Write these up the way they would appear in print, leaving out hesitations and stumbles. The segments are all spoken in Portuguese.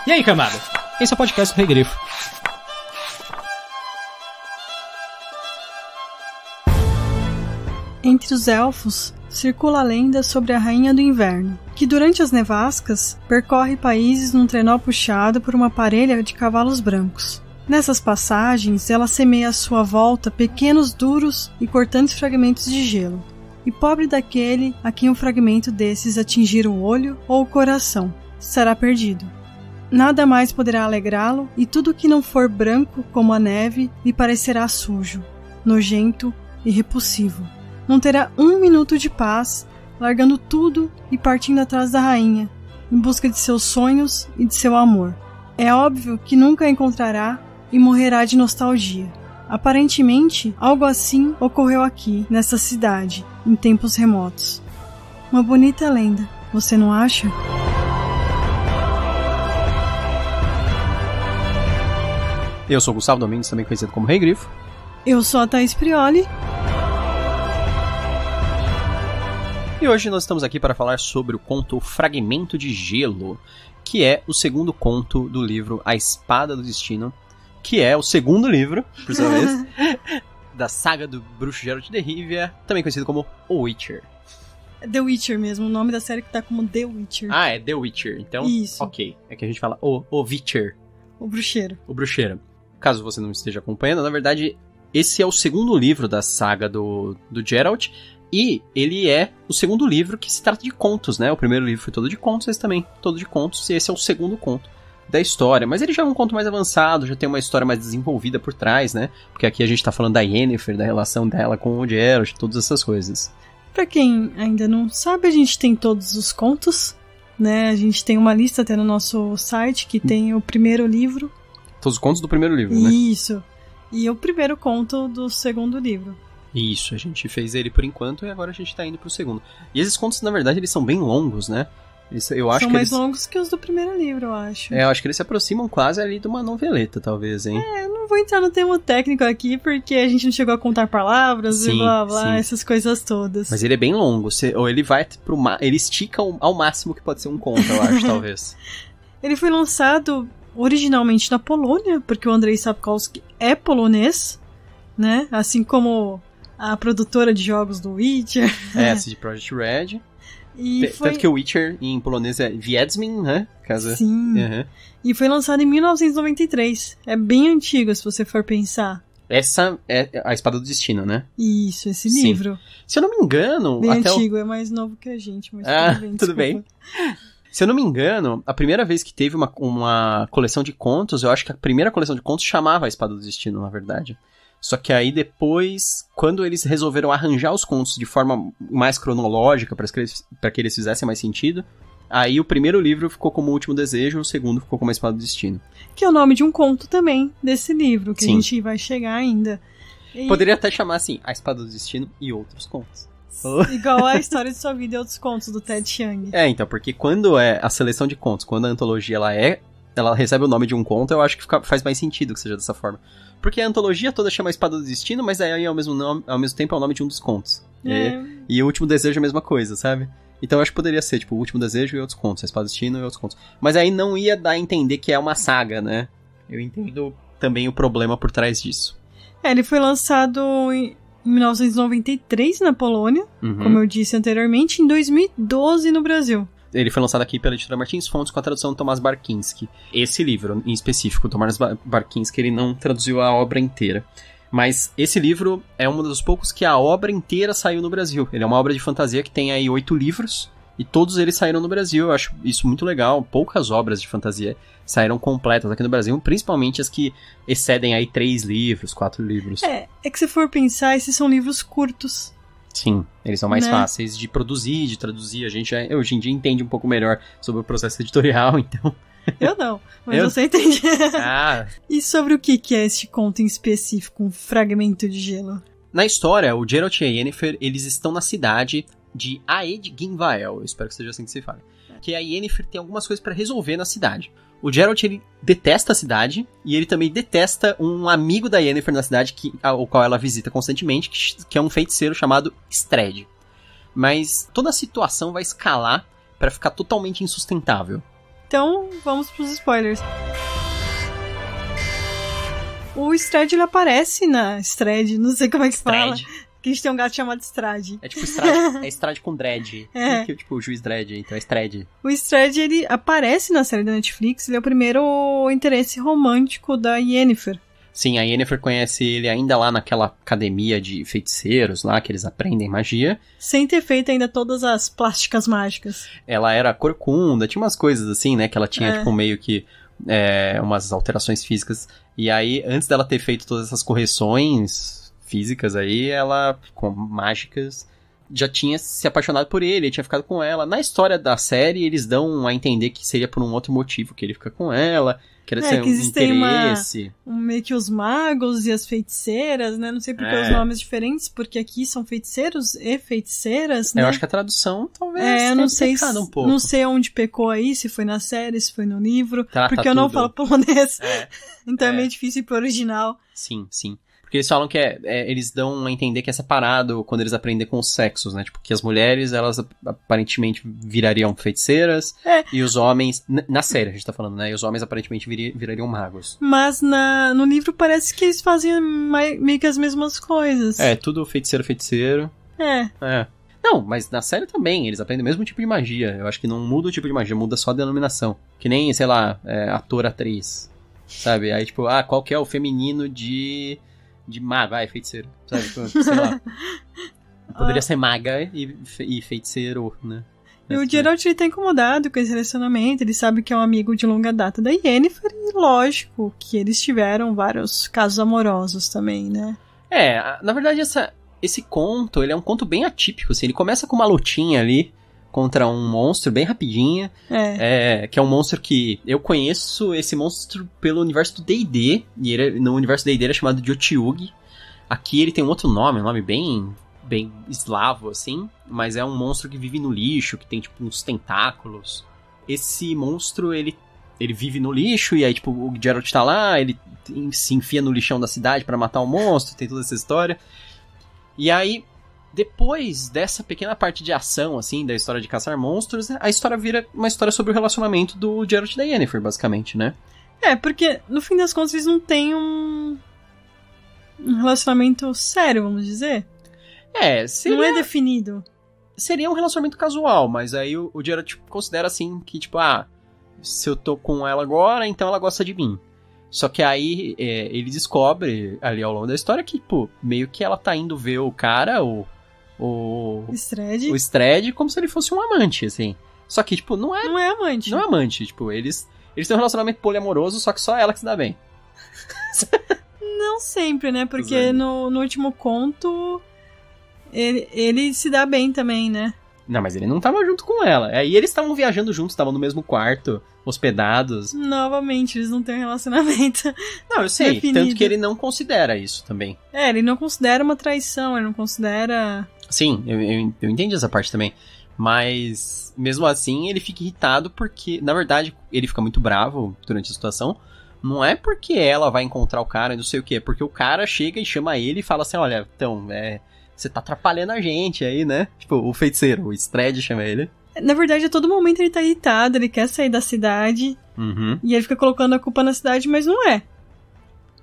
E aí, camada? Esse é o podcast do Rei Grifo. Entre os elfos, circula a lenda sobre a Rainha do Inverno, que durante as nevascas percorre países num trenó puxado por uma parelha de cavalos brancos. Nessas passagens, ela semeia à sua volta pequenos, duros e cortantes fragmentos de gelo. E pobre daquele a quem um fragmento desses atingir o olho ou o coração, será perdido. Nada mais poderá alegrá-lo, e tudo que não for branco como a neve lhe parecerá sujo, nojento e repulsivo. Não terá um minuto de paz, largando tudo e partindo atrás da rainha, em busca de seus sonhos e de seu amor. É óbvio que nunca a encontrará e morrerá de nostalgia. Aparentemente, algo assim ocorreu aqui, nessa cidade, em tempos remotos. Uma bonita lenda, você não acha? Eu sou o Gustavo Domingues, também conhecido como Rei Grifo. Eu sou a Thaís Prioli. E hoje nós estamos aqui para falar sobre o conto Fragmento de Gelo, que é o segundo conto do livro A Espada do Destino, que é o segundo livro, por sua vez, da saga do bruxo Geralt de Rivia, também conhecido como O Witcher. The Witcher mesmo, o nome da série que tá como The Witcher. Ah, é The Witcher, então Isso. Ok. É que a gente fala o Witcher. O bruxeiro. O bruxeiro. Caso você não esteja acompanhando, na verdade, esse é o segundo livro da saga do Geralt, e ele é o segundo livro que se trata de contos, né? O primeiro livro foi todo de contos, esse também todo de contos, e esse é o segundo conto da história. Mas ele já é um conto mais avançado, já tem uma história mais desenvolvida por trás, né? Porque aqui a gente tá falando da Yennefer, da relação dela com o Geralt, todas essas coisas. Pra quem ainda não sabe, a gente tem todos os contos, né? A gente tem uma lista até no nosso site que tem o primeiro livro. Todos os contos do primeiro livro, né? Isso. E o primeiro conto do segundo livro. Isso, a gente fez ele por enquanto e agora a gente tá indo pro segundo. E esses contos, na verdade, eles são bem longos, né? Eu acho são que mais eles... longos que os do primeiro livro, eu acho. É, eu acho que eles se aproximam quase ali de uma noveleta, talvez, hein? É, eu não vou entrar no termo técnico aqui, porque a gente não chegou a contar palavras Sim, e blá blá, sim. essas coisas todas. Mas ele é bem longo, ou ele vai pro ele estica ao máximo que pode ser um conto, eu acho, talvez. Ele foi lançado originalmente na Polônia, porque o Andrzej Sapkowski é polonês, né? Assim como a produtora de jogos do Witcher. É, CD Projekt Red. E Tanto que o Witcher em polonês é Wiedźmin, né? Caso... Sim. Uhum. E foi lançado em 1993. É bem antigo, se você for pensar. Essa é A Espada do Destino, né? Isso, esse Sim. livro. Se eu não me engano... Bem até antigo, é mais novo que a gente, mas tudo bem. Se eu não me engano, a primeira vez que teve uma coleção de contos, eu acho que a primeira coleção de contos chamava A Espada do Destino, na verdade. Só que aí depois, quando eles resolveram arranjar os contos de forma mais cronológica, para que eles fizessem mais sentido, aí o primeiro livro ficou como O Último Desejo, o segundo ficou como A Espada do Destino. Que é o nome de um conto também, desse livro, que Sim. a gente vai chegar ainda. E... Poderia até chamar assim, A Espada do Destino e Outros Contos. Igual a História de Sua Vida e Outros Contos, do Ted Chiang. É, então, porque quando é a seleção de contos, quando a antologia ela recebe o nome de um conto, eu acho que faz mais sentido que seja dessa forma. Porque a antologia toda chama Espada do Destino, mas aí ao mesmo tempo é o nome de um dos contos. É. E O Último Desejo é a mesma coisa, sabe? Então eu acho que poderia ser, tipo, O Último Desejo e Outros Contos, A Espada do Destino e Outros Contos. Mas aí não ia dar a entender que é uma saga, né? Eu entendo também o problema por trás disso. Ele foi lançado em 1993 na Polônia, como eu disse anteriormente, em 2012 no Brasil. Ele foi lançado aqui pela editora Martins Fontes com a tradução do Tomás Barkinski. Esse livro, em específico, o Tomás Barkinski, ele não traduziu a obra inteira. Mas esse livro é um dos poucos que a obra inteira saiu no Brasil. Ele é uma obra de fantasia que tem aí 8 livros, e todos eles saíram no Brasil. Eu acho isso muito legal. Poucas obras de fantasia saíram completas aqui no Brasil, principalmente as que excedem aí 3 livros, 4 livros. É que se for pensar, esses são livros curtos. Sim, eles são mais né? fáceis de produzir, de traduzir. A gente hoje em dia entende um pouco melhor sobre o processo editorial, então... Eu não, mas você entende. Ah. E sobre o que é este conto em específico, um fragmento de gelo? Na história, o Geralt e a Yennefer, eles estão na cidade de Aed-Ginvael, eu espero que seja assim que se fala. Que a Yennefer tem algumas coisas pra resolver na cidade. O Geralt, ele detesta a cidade, e ele também detesta um amigo da Yennefer na cidade, o qual ela visita constantemente, que é um feiticeiro chamado Strahd. Mas toda a situação vai escalar pra ficar totalmente insustentável. Então, vamos pros spoilers. O Strad, ele aparece na Strad, não sei como é que fala. Que a gente tem um gato chamado Strad. É tipo Strad, é Strad com dread. É. Que, tipo o juiz dread, então é Strad. O Strad, ele aparece na série da Netflix, ele é o primeiro interesse romântico da Yennefer. Sim, a Yennefer conhece ele ainda lá naquela academia de feiticeiros lá, que eles aprendem magia. Sem ter feito ainda todas as plásticas mágicas. Ela era corcunda, tinha umas coisas assim, né, que ela tinha tipo meio que umas alterações físicas. E aí, antes dela ter feito todas essas correções físicas aí, ela, com mágicas, já tinha se apaixonado por ele, tinha ficado com ela. Na história da série, eles dão a entender que seria por um outro motivo que ele fica com ela, que era ser que um existem interesse. meio que os magos e as feiticeiras, né? Não sei porque os nomes diferentes, porque aqui são feiticeiros e feiticeiras, né? Eu acho que a tradução talvez eu não sei um pouco. Não sei onde pecou aí, se foi na série, se foi no livro, porque eu tudo. não falo polonês. Então é meio difícil ir pro original. Sim, sim. Porque eles falam que eles dão a entender que é separado quando eles aprendem com os sexos, né? Tipo, que as mulheres, elas aparentemente virariam feiticeiras, e os homens, na série a gente tá falando, né? E os homens aparentemente virariam magos. Mas no livro parece que eles fazem meio que as mesmas coisas. Tudo feiticeiro. É. Não, mas na série também, eles aprendem o mesmo tipo de magia. Eu acho que não muda o tipo de magia, muda só a denominação. Que nem, sei lá, ator, atriz, sabe? Aí, tipo, qual que é o feminino de mago, feiticeiro, sabe? Sei lá. Poderia ser maga e feiticeiro, né? E o Geralt, ele tá incomodado com esse relacionamento, ele sabe que é um amigo de longa data da Yennefer, e lógico que eles tiveram vários casos amorosos também, né? Na verdade, esse conto, ele é um conto bem atípico, assim, ele começa com uma lutinha ali contra um monstro bem rapidinha, que é um monstro que eu conheço esse monstro pelo universo do D&D, e no universo do D&D ele é chamado de Otyugh. Aqui ele tem um outro nome, um nome bem eslavo, assim, mas é um monstro que vive no lixo, que tem, tipo, uns tentáculos. Esse monstro, ele vive no lixo, e aí, tipo, o Geralt tá lá, ele se enfia no lixão da cidade pra matar o monstro, tem toda essa história. E aí, depois dessa pequena parte de ação, assim, da história de caçar monstros, a história vira uma história sobre o relacionamento do Geralt e da Yennefer, basicamente, né? Porque, no fim das contas, eles não têm um relacionamento sério, vamos dizer. Seria... Não é definido. Seria um relacionamento casual, mas aí o Geralt considera, assim, que, tipo, se eu tô com ela agora, então ela gosta de mim. Só que aí ele descobre, ali ao longo da história, que, tipo, meio que ela tá indo ver o cara, o Strad, como se ele fosse um amante, assim. Só que, tipo, não é amante. Não é amante, tipo, eles têm um relacionamento poliamoroso, só que só ela que se dá bem. Não sempre, né? Porque no último conto, ele se dá bem também, né? Não, mas ele não tava junto com ela. E eles estavam viajando juntos, estavam no mesmo quarto, hospedados. Novamente, eles não têm um relacionamento. Não, eu sei, definido. Tanto que ele não considera isso também. Ele não considera uma traição, ele não considera... Sim, eu entendi essa parte também. Mas, mesmo assim, ele fica irritado porque, na verdade, ele fica muito bravo durante a situação. Não é porque ela vai encontrar o cara e não sei o que, é porque o cara chega e chama ele e fala assim, olha, então, você tá atrapalhando a gente aí, né? Tipo, o feiticeiro, o Strad chama ele. Na verdade, a todo momento ele tá irritado, ele quer sair da cidade. Uhum. E ele fica colocando a culpa na cidade, mas não é.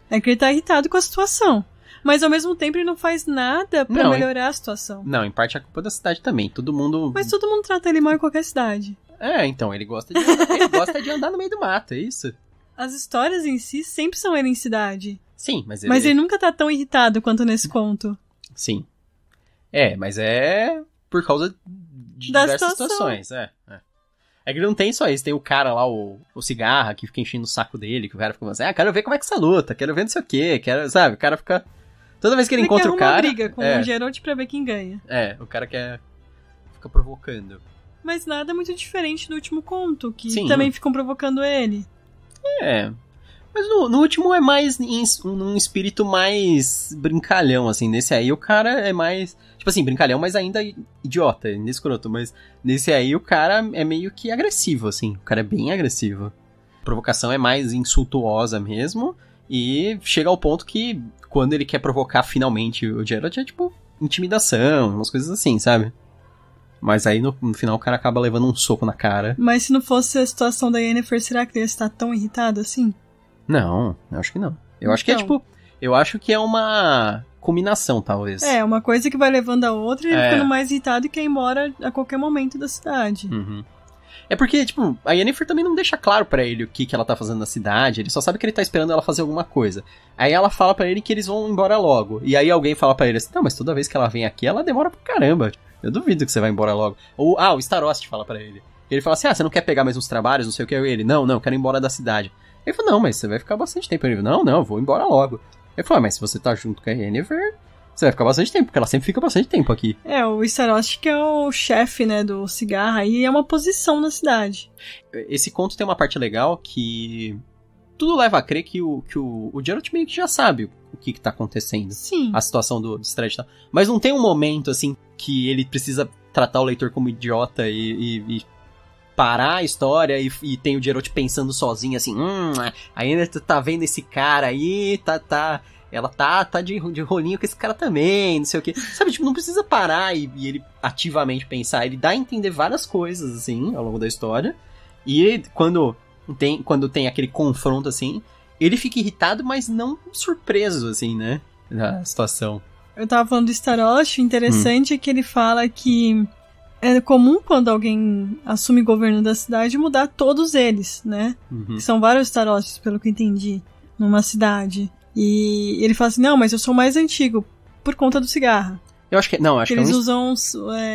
É que ele tá irritado com a situação. Mas ao mesmo tempo ele não faz nada pra melhorar a situação. Não, em parte é a culpa da cidade também. Todo mundo... Mas todo mundo trata ele mal em qualquer cidade. Então, ele gosta de andar no meio do mato, é isso. As histórias em si sempre são ele em cidade. Sim, mas ele nunca tá tão irritado quanto nesse conto. Sim. Mas é por causa de diversas situações. É que ele não tem só isso. Tem o cara lá, o cigarra, que fica enchendo o saco dele, que o cara fica assim, quero ver como é que essa luta, quero ver não sei o quê, sabe? O cara fica... Toda vez que ele encontra o cara... Ele quer uma briga com o Geralt pra ver quem ganha. O cara fica provocando. Mas nada muito diferente do último conto, que Sim. também ficam provocando ele. Mas no último é mais num espírito mais brincalhão, assim. Nesse aí o cara é mais... Tipo assim, brincalhão, mas ainda idiota, ainda escroto. Mas nesse aí o cara é meio que agressivo, assim. O cara é bem agressivo. A provocação é mais insultuosa mesmo. E chega ao ponto que quando ele quer provocar finalmente o Geralt é tipo intimidação, umas coisas assim, sabe? Mas aí no final o cara acaba levando um soco na cara. Mas se não fosse a situação da Yennefer, será que ele ia estar tão irritado assim? Não, eu acho que não. Eu acho que é tipo... Eu acho que é uma combinação, talvez. É, uma coisa que vai levando a outra e ele ficando mais irritado e quer ir embora a qualquer momento da cidade. Uhum. É porque, tipo, a Yennefer também não deixa claro pra ele o que ela tá fazendo na cidade, ele só sabe que ele tá esperando ela fazer alguma coisa. Aí ela fala pra ele que eles vão embora logo. E aí alguém fala pra ele assim, não, mas toda vez que ela vem aqui, ela demora pra caramba. Eu duvido que você vai embora logo. Ou, o Starost fala pra ele. Ele fala assim, você não quer pegar mais uns trabalhos, não sei o que. Ele, não, eu quero ir embora da cidade. Ele falou, não, mas você vai ficar bastante tempo. Ele falou, não, eu vou embora logo. Ele falou, mas se você tá junto com a Yennefer, você vai ficar bastante tempo, porque ela sempre fica bastante tempo aqui. É, o Starost que é o chefe, né, do cigarra, e é uma posição na cidade. Esse conto tem uma parte legal que tudo leva a crer que o Geralt meio que já sabe o que tá acontecendo. Sim. A situação do Strahd e tal. Mas não tem um momento, assim, que ele precisa tratar o leitor como idiota e parar a história e tem o Geralt pensando sozinho, assim, ainda tá vendo esse cara aí, ela tá de rolinho com esse cara também, não sei o que. Sabe, tipo, não precisa parar e ele ativamente pensar. Ele dá a entender várias coisas, assim, ao longo da história. E quando tem aquele confronto, assim, ele fica irritado, mas não surpreso, assim, né, da situação. Eu tava falando do Starost, o interessante é que ele fala que é comum quando alguém assume governo da cidade mudar todos eles, né? Uhum. São vários Starosts, pelo que eu entendi, numa cidade. E ele fala assim, não, mas eu sou mais antigo, por conta do cigarro. Eu acho que... Não, acho que eles usam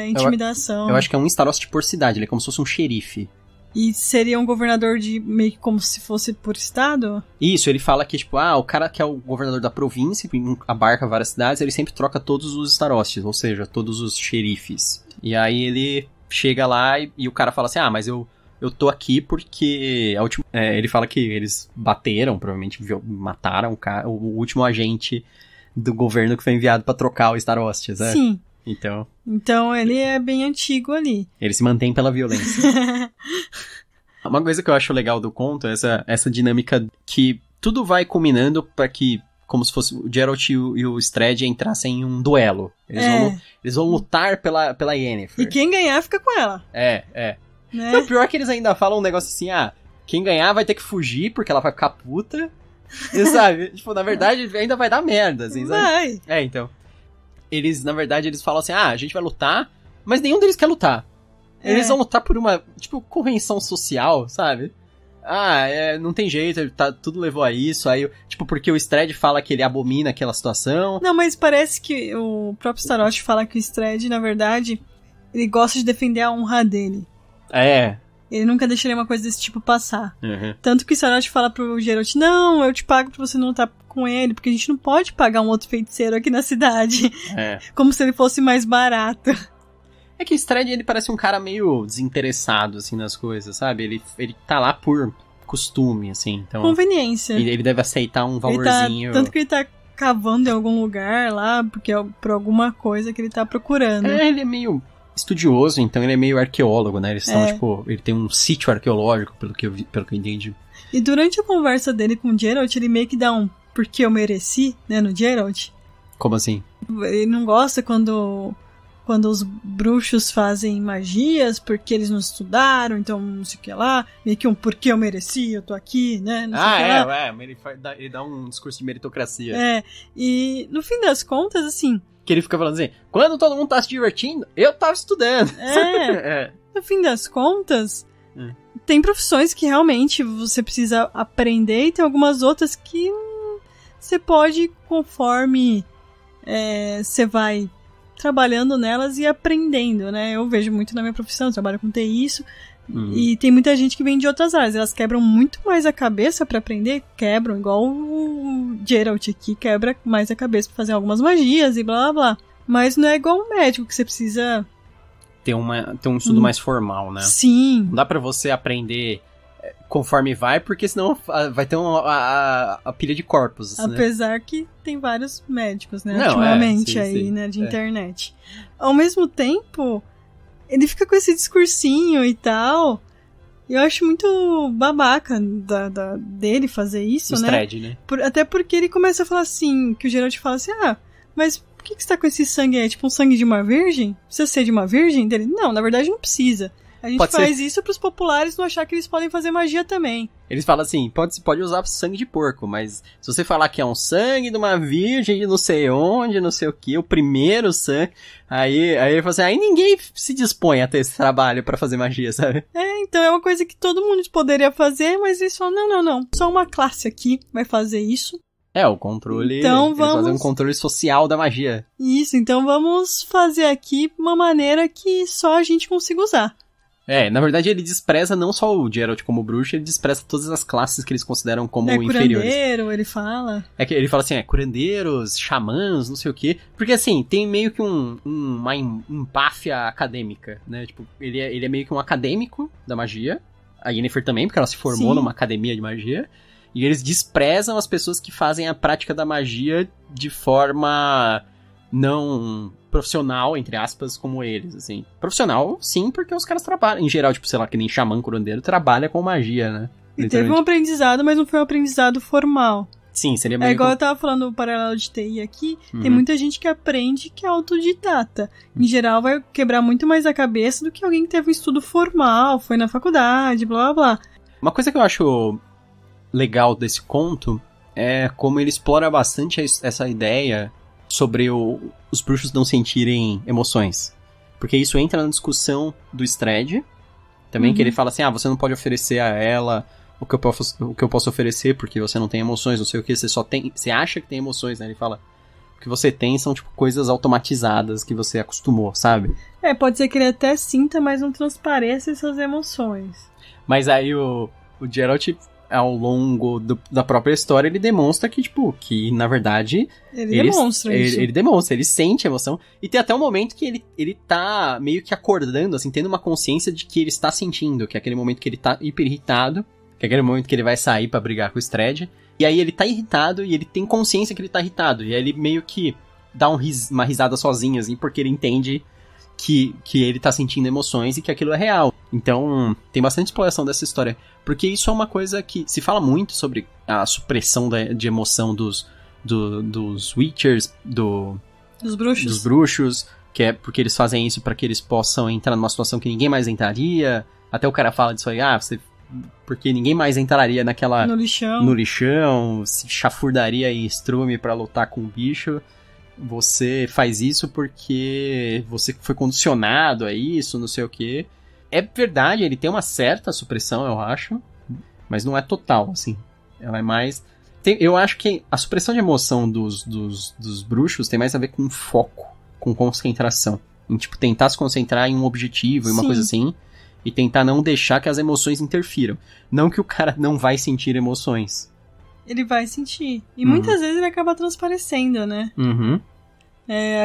intimidação. Eu acho que é um Starost por cidade, ele é como se fosse um xerife. E seria um governador de meio que como se fosse por estado? Isso, ele fala que, tipo, o cara que é o governador da província, que abarca várias cidades, ele sempre troca todos os Starosts, ou seja, todos os xerifes. E aí ele chega lá e o cara fala assim, mas eu tô aqui porque ele fala que eles bateram, provavelmente mataram o último agente do governo que foi enviado pra trocar o Starost, né? Sim. Então ele é bem antigo ali. Ele se mantém pela violência. Uma coisa que eu acho legal do conto é essa dinâmica que tudo vai culminando pra que, como se fosse o Geralt e o Strahd entrassem em um duelo. Eles vão lutar pela Yennefer. E quem ganhar fica com ela. Né? Então, o pior é que eles ainda falam um negócio assim, quem ganhar vai ter que fugir porque ela vai ficar puta. E, sabe? Tipo, na verdade, ainda vai dar merda, assim, sabe? Vai. Então. Na verdade, eles falam assim, a gente vai lutar, mas nenhum deles quer lutar. Eles vão lutar por uma, tipo, convenção social, sabe? Não tem jeito, tudo levou a isso, aí, tipo, porque o Strahd fala que ele abomina aquela situação. Não, mas parece que o próprio Starost fala que o Strahd, na verdade, ele gosta de defender a honra dele. Ele nunca deixaria uma coisa desse tipo passar. Uhum. Tanto que o Starost fala pro Geralt, não, eu te pago pra você não lutar com ele, porque a gente não pode pagar um outro feiticeiro aqui na cidade. Como se ele fosse mais barato. É que o Strahd, ele parece um cara meio desinteressado, assim, nas coisas, sabe? Ele tá lá por costume, assim, então... Conveniência. Ele deve aceitar um valorzinho... Tanto que ele tá cavando em algum lugar lá, porque é por alguma coisa que ele tá procurando. Ele é meio estudioso, então ele é meio arqueólogo, né? Eles estão, tipo... Ele tem um sítio arqueológico, pelo que eu entendi. E durante a conversa dele com o Geralt, ele meio que dá um porque eu mereci, né, no Geralt. Como assim? Ele não gosta quando os bruxos fazem magias porque eles não estudaram, então não sei o que lá, meio que um porque eu mereci, eu tô aqui, né, não sei o que lá. Ele dá um discurso de meritocracia. E no fim das contas, assim... Que ele fica falando assim, quando todo mundo tá se divertindo, eu tava estudando. No fim das contas... Tem profissões que realmente você precisa aprender e tem algumas outras que você pode, conforme você vai trabalhando nelas e aprendendo, né? Eu vejo muito na minha profissão, eu trabalho com TI isso, e tem muita gente que vem de outras áreas. Elas quebram muito mais a cabeça pra aprender, quebram, igual o Geralt aqui, quebra mais a cabeça pra fazer algumas magias e blá blá blá. Mas não é igual um médico que você precisa... Ter um estudo mais formal, né? Sim. Não dá pra você aprender conforme vai, porque senão vai ter a pilha de corpos. Apesar, né? Que tem vários médicos, né? Ultimamente sim. Né? De internet. Ao mesmo tempo, ele fica com esse discursinho e tal. Eu acho muito babaca dele fazer isso, o né? Strahd, né? Até porque ele começa a falar assim, que o Geralt fala assim, mas por que você tá com esse sangue aí? É tipo um sangue de uma virgem? Precisa ser de uma virgem? Dele, não, na verdade não precisa. A gente faz isso pros populares não achar que eles podem fazer magia também. Eles falam assim, pode usar sangue de porco, mas se você falar que é um sangue de uma virgem de não sei onde, não sei o que, o primeiro sangue, aí ele fala assim, aí ninguém se dispõe a ter esse trabalho pra fazer magia, sabe? Então é uma coisa que todo mundo poderia fazer, mas eles falam, não, só uma classe aqui vai fazer isso. O controle, então, eles fazem um controle social da magia. Isso, então vamos fazer aqui uma maneira que só a gente consiga usar. Na verdade ele despreza não só o Geralt como bruxo, ele despreza todas as classes que eles consideram como inferiores. Curandeiro, ele fala. Que ele fala assim, curandeiros, xamãs, não sei o quê. Porque assim, tem meio que uma empáfia acadêmica, né? Tipo, ele é meio que um acadêmico da magia. A Yennefer também, porque ela se formou numa academia de magia. E eles desprezam as pessoas que fazem a prática da magia de forma não profissional, entre aspas, como eles, assim. Profissional, sim, porque os caras trabalham. Em geral, tipo, sei lá, que nem xamã, curandeiro, trabalha com magia, né? E teve um aprendizado, mas não foi um aprendizado formal. Sim, seria meio... igual eu tava falando o paralelo de TI aqui, tem muita gente que aprende que é autodidata. Em geral, vai quebrar muito mais a cabeça do que alguém que teve um estudo formal, foi na faculdade, blá, blá, blá. Uma coisa que eu acho legal desse conto é como ele explora bastante essa ideia sobre os bruxos não sentirem emoções. Porque isso entra na discussão do Strahd, também, que ele fala assim, você não pode oferecer a ela o que eu posso oferecer, porque você não tem emoções, não sei o que, você acha que tem emoções, né? Ele fala, o que você tem são, tipo, coisas automatizadas que você acostumou, sabe? Pode ser que ele até sinta, mas não transpareça essas emoções. Mas aí o Geralt, ao longo da própria história, ele demonstra que, tipo, que na verdade... Ele demonstra, ele sente emoção. E tem até um momento que ele tá meio que acordando, assim, tendo uma consciência de que ele está sentindo, que é aquele momento que ele tá hiper irritado, que é aquele momento que ele vai sair pra brigar com o Strahd. E aí ele tá irritado e ele tem consciência que ele tá irritado. E aí ele meio que dá uma risada sozinho, assim, porque ele entende que ele tá sentindo emoções e que aquilo é real. Então, tem bastante exploração dessa história. Porque isso é uma coisa que se fala muito sobre a supressão de emoção dos Witchers, dos bruxos, que é porque eles fazem isso para que eles possam entrar numa situação que ninguém mais entraria. Até o cara fala disso aí, porque ninguém mais entraria no lixão, se chafurdaria em estrume para lutar com o bicho. Você faz isso porque você foi condicionado a isso, não sei o quê. É verdade, ele tem uma certa supressão, eu acho, mas não é total, assim. Ela é mais... eu acho que a supressão de emoção dos bruxos tem mais a ver com foco, com concentração. Em, tipo, tentar se concentrar em um objetivo, em uma coisa assim, e tentar não deixar que as emoções interfiram. Não que o cara não vai sentir emoções. Ele vai sentir. E muitas vezes ele acaba transparecendo, né?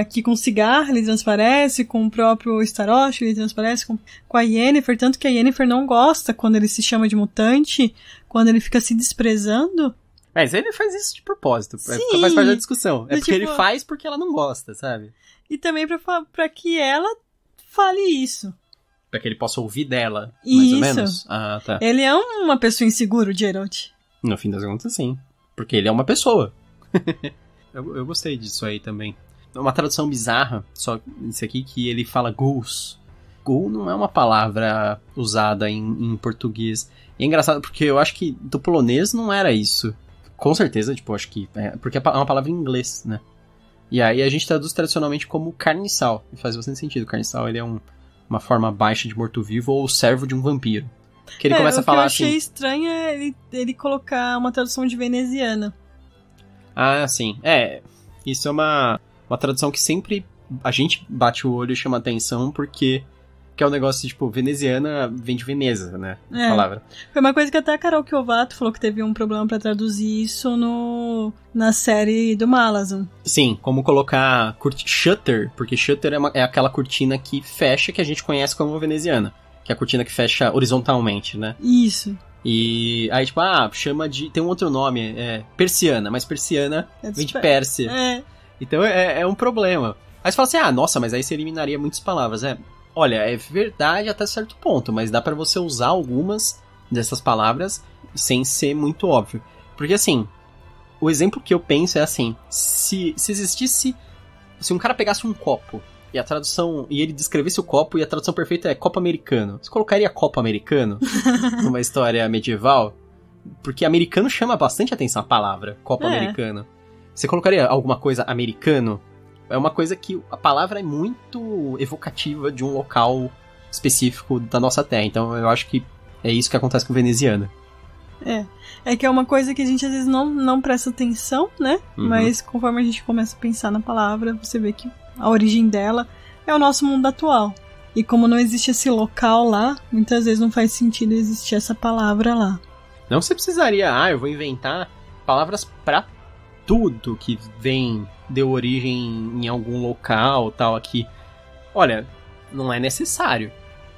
Aqui com o Cigarra ele transparece, com o próprio Starost ele transparece, com a Yennefer, tanto que a Yennefer não gosta quando ele se chama de mutante, quando ele fica se desprezando. Mas ele faz isso de propósito, faz parte da discussão. É porque ele faz porque ela não gosta, sabe? E também pra que ela fale isso. Pra que ele possa ouvir dela, mais ou menos? Ah, tá. Ele é uma pessoa insegura, o Geralt. No fim das contas, sim. Porque ele é uma pessoa. eu gostei disso aí também. Uma tradução bizarra, só isso aqui, que ele fala ghouls. Ghoul não é uma palavra usada em português. E é engraçado porque eu acho que do polonês não era isso. Com certeza, tipo, acho que... porque é uma palavra em inglês, né? E aí a gente traduz tradicionalmente como carniçal. E faz bastante sentido. Carniçal, ele é uma forma baixa de morto-vivo ou servo de um vampiro. Que ele começa a falar assim... O que eu achei estranho é ele colocar uma tradução de veneziana. Ah, sim. Isso é uma tradução que sempre a gente bate o olho e chama atenção, porque que é um negócio, tipo, veneziana vem de Veneza, né? A palavra. Foi uma coisa que até a Carol Kiovato falou que teve um problema pra traduzir isso na série do Malazan. Sim, como colocar shutter, porque shutter é aquela cortina que fecha, que a gente conhece como veneziana. Que é a cortina que fecha horizontalmente, né? Isso. E aí, tipo, chama de... Tem um outro nome, persiana, mas persiana vem de Pérsia. Então é um problema. Aí você fala assim, nossa, mas aí você eliminaria muitas palavras. Olha, é verdade até certo ponto, mas dá pra você usar algumas dessas palavras sem ser muito óbvio. Porque assim, o exemplo que eu penso é assim, se existisse se um cara pegasse um copo e a tradução, e ele descrevesse o copo e a tradução perfeita é copo americano, você colocaria copo americano numa história medieval? Porque americano chama bastante atenção a palavra, copo americano. Você colocaria alguma coisa americano? É uma coisa que a palavra é muito evocativa de um local específico da nossa terra. Então eu acho que é isso que acontece com o veneziano. É que é uma coisa que a gente às vezes não presta atenção, né? Uhum. Mas conforme a gente começa a pensar na palavra, você vê que a origem dela é o nosso mundo atual. E como não existe esse local lá, muitas vezes não faz sentido existir essa palavra lá. Não você precisaria, eu vou inventar palavras pra tudo que deu origem em algum local, tal, aqui. Olha, não é necessário.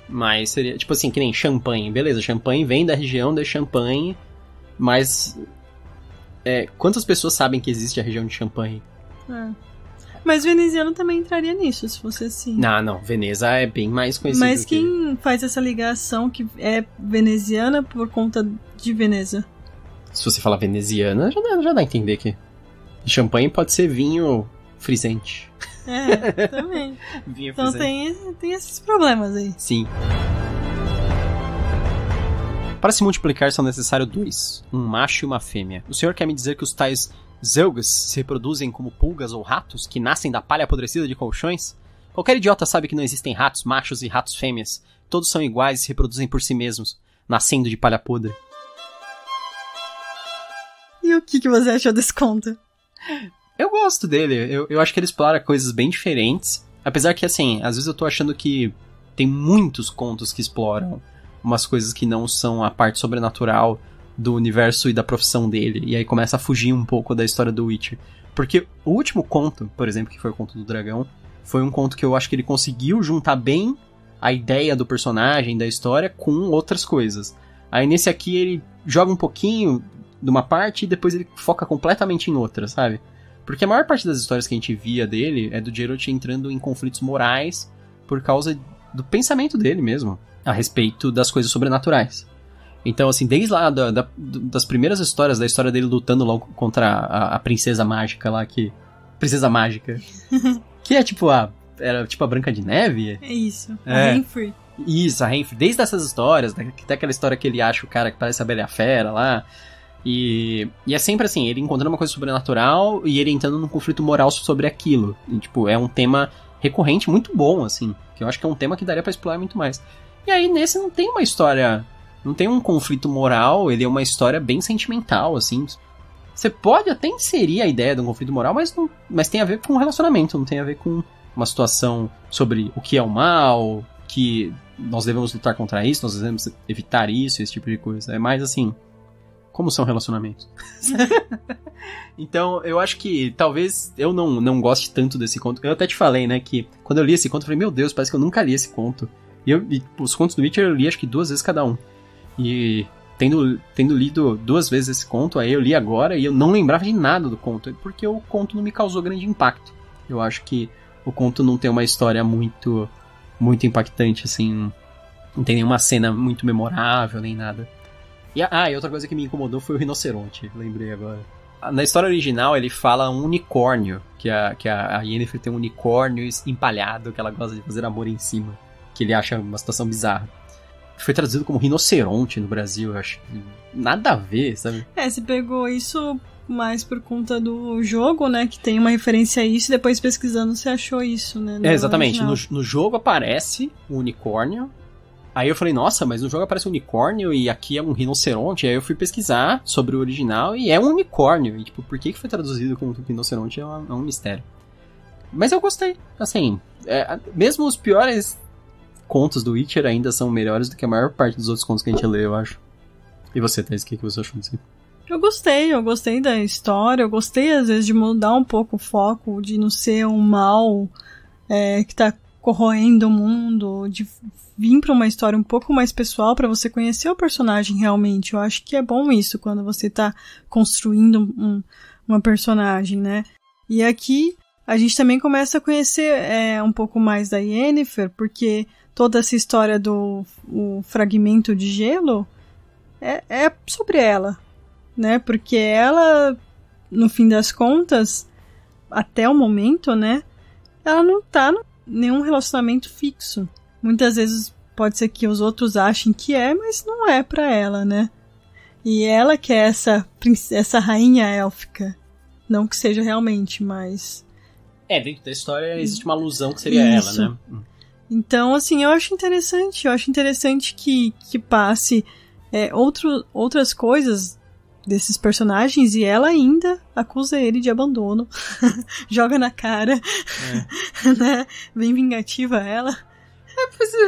Mas seria, tipo assim, que nem champanhe. Beleza, champanhe vem da região de Champagne, mas quantas pessoas sabem que existe a região de Champagne? Mas veneziano também entraria nisso, se fosse assim. Não, Veneza é bem mais conhecido. Mas quem faz essa ligação que é veneziana por conta de Veneza? Se você falar veneziana, já dá a entender que champanhe pode ser vinho frisante. Também. Vinho então frisante. tem esses problemas aí. Sim. Para se multiplicar são necessários 2, um macho e uma fêmea. O senhor quer me dizer que os tais Zelgas se reproduzem como pulgas ou ratos que nascem da palha apodrecida de colchões? Qualquer idiota sabe que não existem ratos machos e ratos fêmeas. Todos são iguais e se reproduzem por si mesmos, nascendo de palha podre. E o que você achou desse conto? Eu gosto dele. Eu acho que ele explora coisas bem diferentes. Apesar que, assim, às vezes eu tô achando que tem muitos contos que exploram umas coisas que não são a parte sobrenatural do universo e da profissão dele. E aí começa a fugir um pouco da história do Witcher. Porque o último conto, por exemplo, que foi o Conto do Dragão, foi um conto que eu acho que ele conseguiu juntar bem a ideia do personagem, da história, com outras coisas. Aí nesse aqui ele joga um pouquinho de uma parte e depois ele foca completamente em outra, sabe? Porque a maior parte das histórias que a gente via dele é do Geralt entrando em conflitos morais por causa do pensamento dele mesmo, a respeito das coisas sobrenaturais. Então, assim, desde lá das primeiras histórias, da história dele lutando logo contra a princesa mágica lá, Princesa Mágica. Que é tipo era tipo a Branca de Neve? É isso, a Renfrey. Isso, a Renfrey. Desde essas histórias, tem aquela história que ele acha o cara que parece a Bela e a Fera lá. E é sempre assim, ele encontrando uma coisa sobrenatural e ele entrando num conflito moral sobre aquilo. E, tipo, é um tema recorrente muito bom, assim. Que eu acho que é um tema que daria pra explorar muito mais. E aí, nesse não tem uma história... Não tem um conflito moral, ele é uma história bem sentimental, assim. Você pode até inserir a ideia de um conflito moral, mas tem a ver com um relacionamento, não tem a ver com uma situação sobre o que é o mal, que nós devemos lutar contra isso, nós devemos evitar isso, esse tipo de coisa. É mais assim, como são relacionamentos. Então, eu acho que talvez eu não goste tanto desse conto. Eu até te falei, né, que quando eu li esse conto, eu falei, meu Deus, parece que eu nunca li esse conto. E os contos do Witcher eu li acho que 2 vezes cada um. E tendo lido 2 vezes esse conto, aí eu li agora e eu não lembrava de nada do conto, porque o conto não me causou grande impacto. Eu acho que o conto não tem uma história muito, muito impactante, assim, não tem nenhuma cena muito memorável, nem nada. E outra coisa que me incomodou foi o rinoceronte, lembrei agora. Na história original ele fala um unicórnio, que a Yennefer tem um unicórnio empalhado, que ela gosta de fazer amor em cima, que ele acha uma situação bizarra. Foi traduzido como rinoceronte no Brasil, eu acho. Nada a ver, sabe? Você pegou isso mais por conta do jogo, né? Que tem uma referência a isso, e depois pesquisando você achou isso, né? Exatamente. No jogo aparece um unicórnio. Aí eu falei, nossa, mas no jogo aparece um unicórnio e aqui é um rinoceronte. Aí eu fui pesquisar sobre o original e é um unicórnio. E tipo, por que foi traduzido como rinoceronte é um mistério. Mas eu gostei. Assim, mesmo os piores contos do Witcher ainda são melhores do que a maior parte dos outros contos que a gente lê, eu acho. E você, Thaís, o que você achou disso? Eu gostei da história, eu gostei às vezes de mudar um pouco o foco, de não ser um mal que tá corroendo o mundo, de vir pra uma história um pouco mais pessoal pra você conhecer o personagem realmente. Eu acho que é bom isso, quando você tá construindo uma personagem, né? E aqui a gente também começa a conhecer um pouco mais da Yennefer, porque toda essa história do fragmento de gelo é sobre ela, né? Porque ela, no fim das contas, até o momento, né? ela não tá em nenhum relacionamento fixo. Muitas vezes pode ser que os outros achem que é, mas não é pra ela, né? E ela que é essa rainha élfica. Não que seja realmente, mas... dentro da história existe uma alusão que seria Isso. ela, né? Então, assim, eu acho interessante que passe outras coisas desses personagens e ela ainda acusa ele de abandono. Joga na cara. Né? Bem vingativa ela.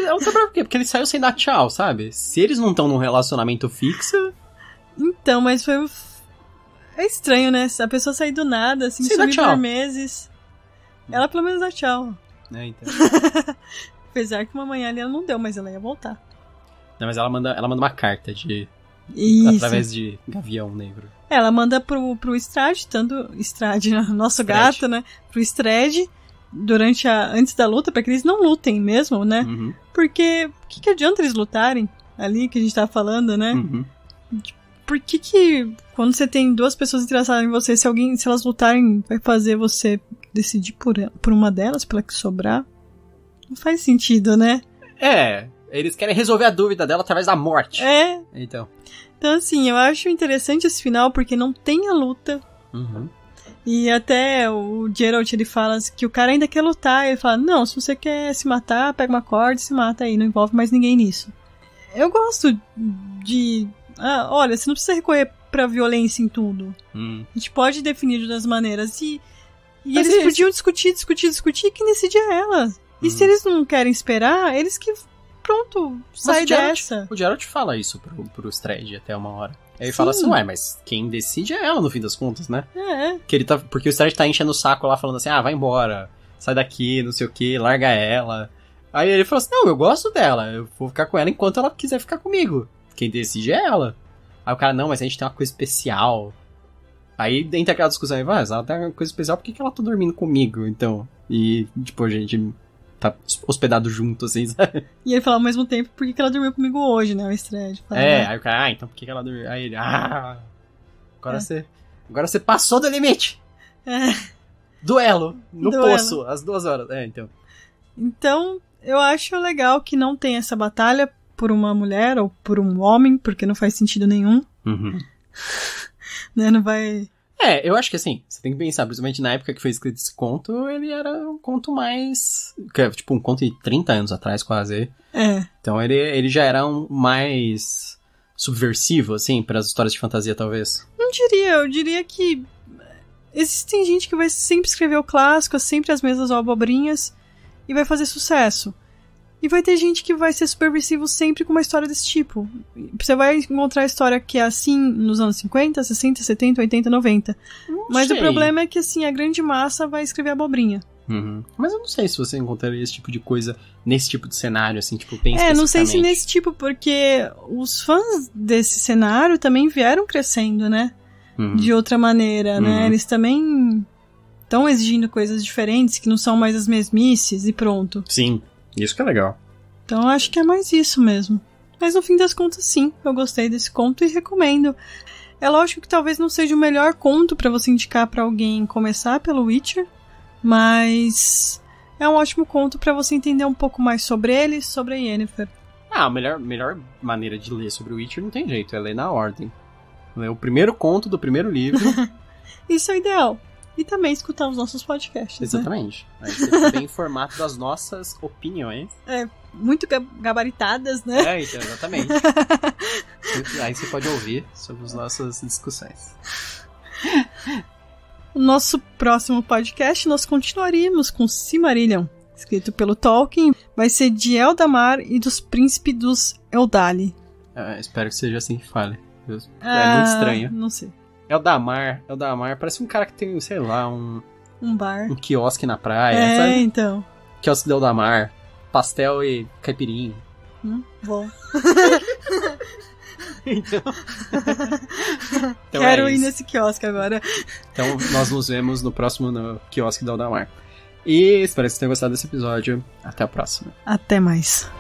Ela tá brava por quê? Porque ele saiu sem dar tchau, sabe? Se eles não estão num relacionamento fixo... Então, mas foi... É estranho, né? A pessoa sair do nada, assim, sumir por meses. Ela pelo menos dá tchau. Então. Apesar que uma manhã ali ela não deu, mas ela ia voltar. Não, mas ela manda uma carta através de Gavião Negro. Ela manda pro Strade, nosso gato, né? Pro Strade, antes da luta, pra que eles não lutem mesmo, né? Uhum. Porque o que adianta eles lutarem ali, que a gente tava falando, né? Uhum. Por que quando você tem duas pessoas interessadas em você, se elas lutarem, vai fazer você decidir por uma delas, pela que sobrar? Não faz sentido, né? Eles querem resolver a dúvida dela através da morte. Então, assim, eu acho interessante esse final, porque não tem a luta. Uhum. E até o Geralt, ele fala que o cara ainda quer lutar. Ele fala, não, se você quer se matar, pega uma corda e se mata aí, não envolve mais ninguém nisso. Eu gosto de... olha, você não precisa recorrer pra violência em tudo. A gente pode definir de outras maneiras. E eles podiam discutir, quem decide é ela. E se eles não querem esperar, eles que... Pronto, sai dessa. O Geralt fala isso pro Strade até uma hora. Aí ele fala assim, mas quem decide é ela no fim das contas, né? Porque o Strade tá enchendo o saco lá falando assim, vai embora, sai daqui, não sei o que, larga ela. Aí ele falou assim, não, eu gosto dela, eu vou ficar com ela enquanto ela quiser ficar comigo. Quem decide é ela. Aí o cara, não, mas a gente tem uma coisa especial. Aí entra aquela discussão, mas ela tem uma coisa especial, por que ela tá dormindo comigo, então? E, tipo, a gente tá hospedado junto, assim, sabe? E ele fala ao mesmo tempo, por que ela dormiu comigo hoje, né, o Strade? Aí o cara, então por que ela dormiu? Aí ele, agora você passou do limite. Duelo, no poço, às 2 horas. Então. Então, eu acho legal que não tem essa batalha por uma mulher ou por um homem, porque não faz sentido nenhum. Uhum. Né, não vai... eu acho que assim, você tem que pensar, principalmente na época que foi escrito esse conto, ele era um conto mais... Tipo, um conto de 30 anos atrás, quase. Então ele já era um mais subversivo, assim, para as histórias de fantasia, talvez. Não diria, eu diria que existem gente que vai sempre escrever o clássico, sempre as mesmas abobrinhas, e vai fazer sucesso. E vai ter gente que vai ser subversivo sempre com uma história desse tipo. Você vai encontrar a história que é assim nos anos 50, 60, 70, 80, 90. Mas o problema é que, assim, a grande massa vai escrever abobrinha. Uhum. Mas eu não sei se você encontraria esse tipo de coisa nesse tipo de cenário, assim, tipo, bem especificamente. Não sei se nesse tipo, porque os fãs desse cenário também vieram crescendo, né? Uhum. De outra maneira, né? Eles também estão exigindo coisas diferentes, que não são mais as mesmices e pronto. Sim. Isso que é legal. Então eu acho que é mais isso mesmo. Mas no fim das contas, sim, eu gostei desse conto e recomendo. É lógico que talvez não seja o melhor conto pra você indicar pra alguém começar pelo Witcher, mas é um ótimo conto pra você entender um pouco mais sobre ele e sobre a Yennefer. A melhor maneira de ler sobre o Witcher não tem jeito, é ler na ordem. Ler o primeiro conto do primeiro livro. Isso é ideal. E também escutar os nossos podcasts. Exatamente. Né? Aí você fica bem informado das nossas opiniões. Muito gabaritadas, né? Então, exatamente. Aí você pode ouvir sobre as nossas discussões. No nosso próximo podcast, nós continuaríamos com Silmarillion, escrito pelo Tolkien. Vai ser de Eldamar e dos príncipes dos Eldali. Espero que seja assim que fale. É muito estranho. Não sei. Eldamar parece um cara que tem, sei lá, um bar. Um quiosque na praia. Sabe? Então. Quiosque de Eldamar, pastel e caipirinha. Bom. Então Quero ir nesse quiosque agora. Então nós nos vemos no próximo quiosque de Eldamar. E espero que vocês tenham gostado desse episódio. Até a próxima. Até mais.